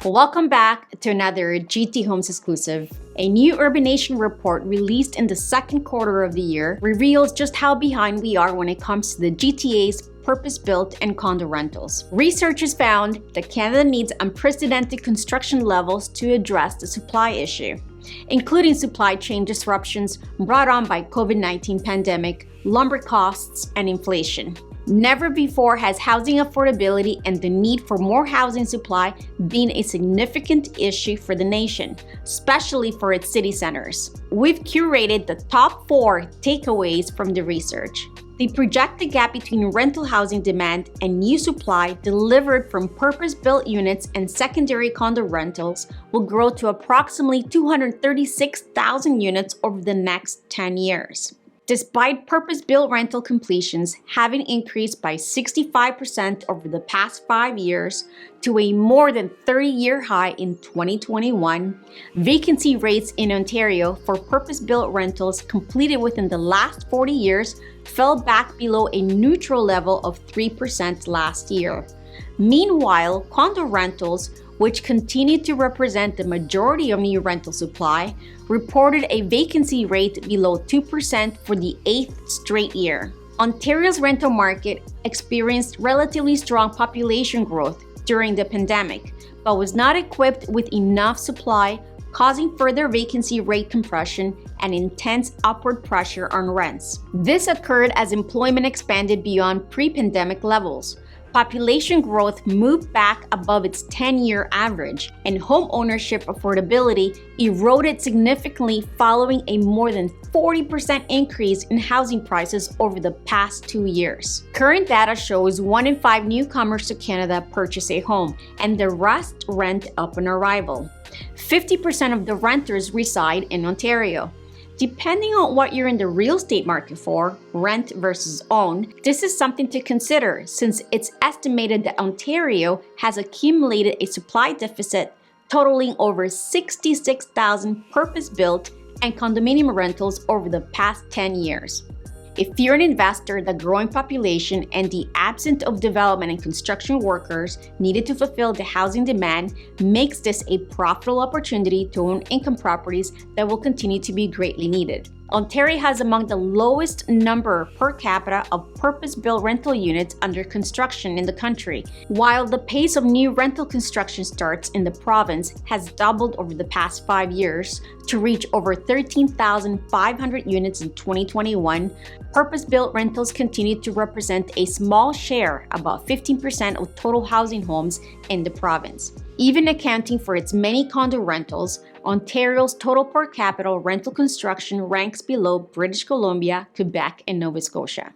Welcome back to another GT Homes exclusive. A new Urbanation report released in the second quarter of the year reveals just how behind we are when it comes to the GTA's purpose-built and condo rentals. Researchers found that Canada needs unprecedented construction levels to address the supply issue, including supply chain disruptions brought on by COVID-19 pandemic, lumber costs, and inflation. Never before has housing affordability and the need for more housing supply been a significant issue for the nation, especially for its city centers. We've curated the top 4 takeaways from the research. The projected gap between rental housing demand and new supply delivered from purpose-built units and secondary condo rentals will grow to approximately 236,000 units over the next 10 years. Despite purpose-built rental completions having increased by 65% over the past 5 years to a more than 30-year high in 2021, vacancy rates in Ontario for purpose-built rentals completed within the last 40 years fell back below a neutral level of 3% last year. Meanwhile, condo rentals, which continue to represent the majority of new rental supply, reported a vacancy rate below 2% for the 8th straight year. Ontario's rental market experienced relatively strong population growth during the pandemic, but was not equipped with enough supply, causing further vacancy rate compression and intense upward pressure on rents. This occurred as employment expanded beyond pre-pandemic levels. Population growth moved back above its 10-year average, and home ownership affordability eroded significantly following a more than 40% increase in housing prices over the past 2 years. Current data shows 1 in 5 newcomers to Canada purchase a home, and the rest rent upon arrival. 50% of the renters reside in Ontario. Depending on what you're in the real estate market for, rent versus own, this is something to consider since it's estimated that Ontario has accumulated a supply deficit totaling over 66,000 purpose-built and condominium rentals over the past 10 years. If you're an investor, the growing population and the absence of development and construction workers needed to fulfill the housing demand makes this a profitable opportunity to own income properties that will continue to be greatly needed. Ontario has among the lowest number per capita of purpose-built rental units under construction in the country, while the pace of new rental construction starts in the province has doubled over the past 5 years to reach over 13,500 units in 2021. Purpose-built rentals continue to represent a small share, about 15% of total housing homes in the province. Even accounting for its many condo rentals, Ontario's total per capita rental construction ranks below British Columbia, Quebec, and Nova Scotia.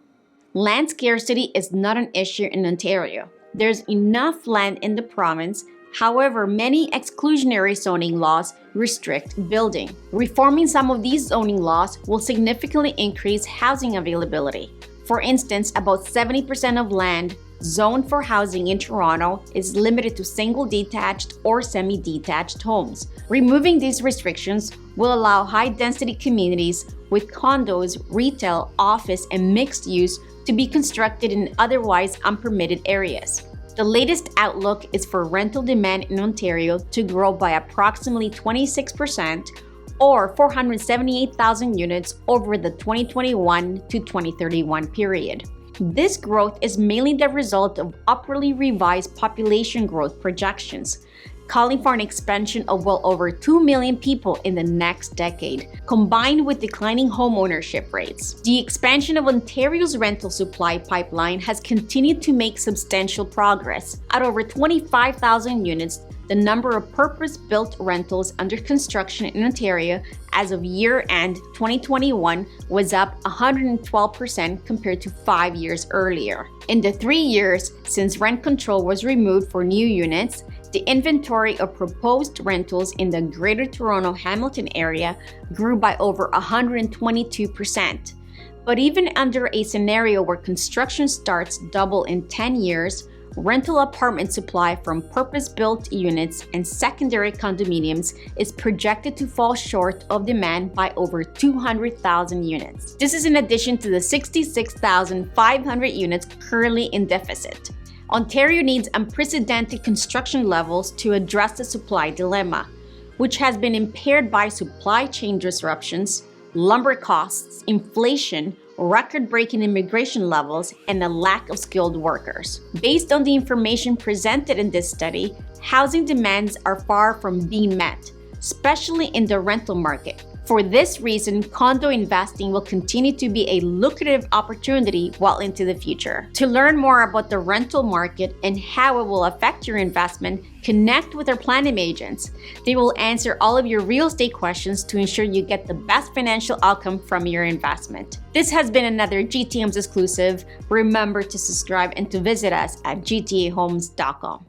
Land scarcity is not an issue in Ontario. There's enough land in the province. However, many exclusionary zoning laws restrict building. Reforming some of these zoning laws will significantly increase housing availability. For instance, about 70% of land zoned for housing in Toronto is limited to single detached or semi-detached homes. Removing these restrictions will allow high-density communities with condos, retail, office, and mixed use to be constructed in otherwise unpermitted areas. The latest outlook is for rental demand in Ontario to grow by approximately 26%, or 478,000 units over the 2021 to 2031 period. This growth is mainly the result of upwardly revised population growth projections, calling for an expansion of well over 2 million people in the next decade, combined with declining home ownership rates. The expansion of Ontario's rental supply pipeline has continued to make substantial progress. At over 25,000 units, the number of purpose-built rentals under construction in Ontario as of year-end 2021 was up 112% compared to 5 years earlier. In the 3 years since rent control was removed for new units, the inventory of proposed rentals in the Greater Toronto Hamilton area grew by over 122%. But even under a scenario where construction starts double in 10 years, rental apartment supply from purpose-built units and secondary condominiums is projected to fall short of demand by over 200,000 units. This is in addition to the 66,500 units currently in deficit. Ontario needs unprecedented construction levels to address the supply dilemma, which has been impaired by supply chain disruptions, lumber costs, inflation, record-breaking immigration levels, and a lack of skilled workers. Based on the information presented in this study, housing demands are far from being met, especially in the rental market. For this reason, condo investing will continue to be a lucrative opportunity well into the future. To learn more about the rental market and how it will affect your investment, connect with our Platinum agents. They will answer all of your real estate questions to ensure you get the best financial outcome from your investment. This has been another GT Homes exclusive. Remember to subscribe and to visit us at gtahomes.com.